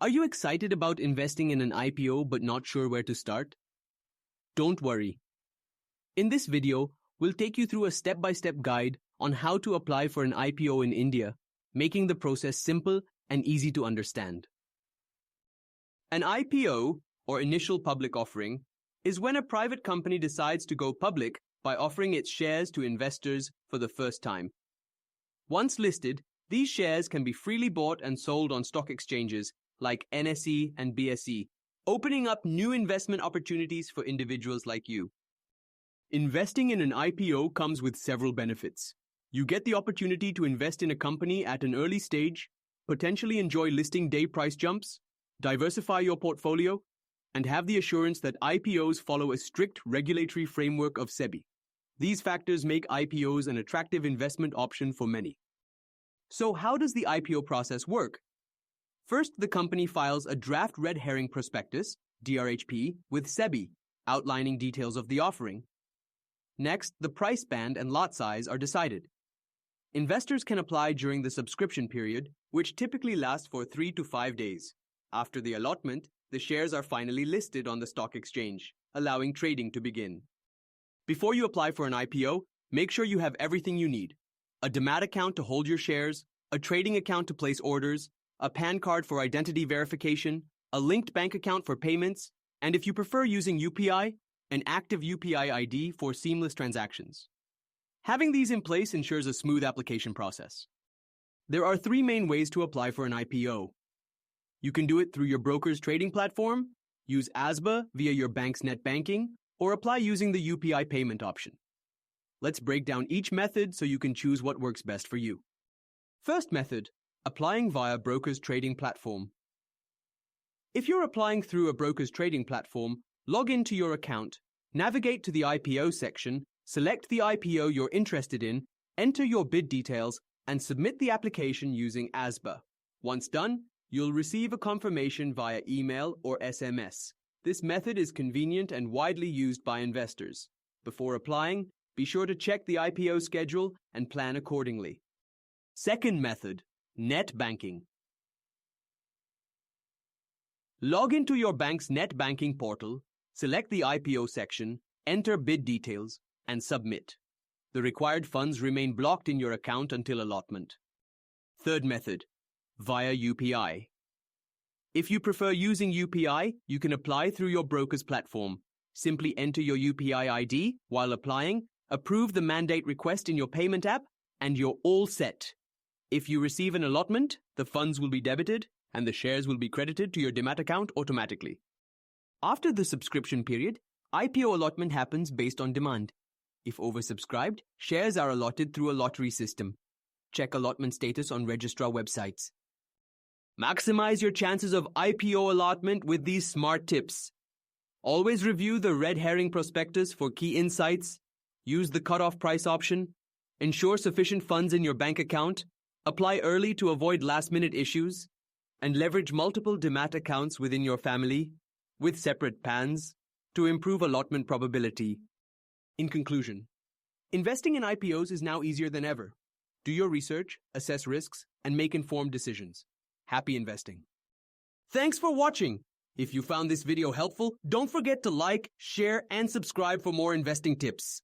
Are you excited about investing in an IPO but not sure where to start? Don't worry. In this video, we'll take you through a step-by-step guide on how to apply for an IPO in India, making the process simple and easy to understand. An IPO, or initial public offering, is when a private company decides to go public by offering its shares to investors for the first time. Once listed, these shares can be freely bought and sold on stock exchanges like NSE and BSE, opening up new investment opportunities for individuals like you. Investing in an IPO comes with several benefits. You get the opportunity to invest in a company at an early stage, potentially enjoy listing day price jumps, diversify your portfolio, and have the assurance that IPOs follow a strict regulatory framework of SEBI. These factors make IPOs an attractive investment option for many. So how does the IPO process work? First, the company files a draft red herring prospectus, DRHP, with SEBI, outlining details of the offering. Next, the price band and lot size are decided. Investors can apply during the subscription period, which typically lasts for 3 to 5 days. After the allotment, the shares are finally listed on the stock exchange, allowing trading to begin. Before you apply for an IPO, make sure you have everything you need: a demat account to hold your shares, a trading account to place orders, a PAN card for identity verification, a linked bank account for payments, and if you prefer using UPI, an active UPI ID for seamless transactions. Having these in place ensures a smooth application process. There are 3 main ways to apply for an IPO. You can do it through your broker's trading platform, use ASBA via your bank's net banking, or apply using the UPI payment option. Let's break down each method so you can choose what works best for you. First method, applying via broker's trading platform. If you're applying through a broker's trading platform, log into your account, navigate to the IPO section, select the IPO you're interested in, enter your bid details, and submit the application using ASBA. Once done, you'll receive a confirmation via email or SMS. This method is convenient and widely used by investors. Before applying, be sure to check the IPO schedule and plan accordingly. Second method, net banking. Log into your bank's net banking portal, select the IPO section, enter bid details, and submit. The required funds remain blocked in your account until allotment. Third method, via UPI. If you prefer using UPI, you can apply through your broker's platform. Simply enter your UPI ID while applying, approve the mandate request in your payment app, and you're all set. If you receive an allotment, the funds will be debited and the shares will be credited to your demat account automatically. After the subscription period, IPO allotment happens based on demand. If oversubscribed, shares are allotted through a lottery system. Check allotment status on registrar websites. Maximize your chances of IPO allotment with these smart tips. Always review the red herring prospectus for key insights. Use the cutoff price option. Ensure sufficient funds in your bank account. Apply early to avoid last-minute issues. And leverage multiple demat accounts within your family, with separate PANs, to improve allotment probability. In conclusion, investing in IPOs is now easier than ever. Do your research, assess risks, and make informed decisions. Happy investing. Thanks for watching. If you found this video helpful, don't forget to like, share, and subscribe for more investing tips.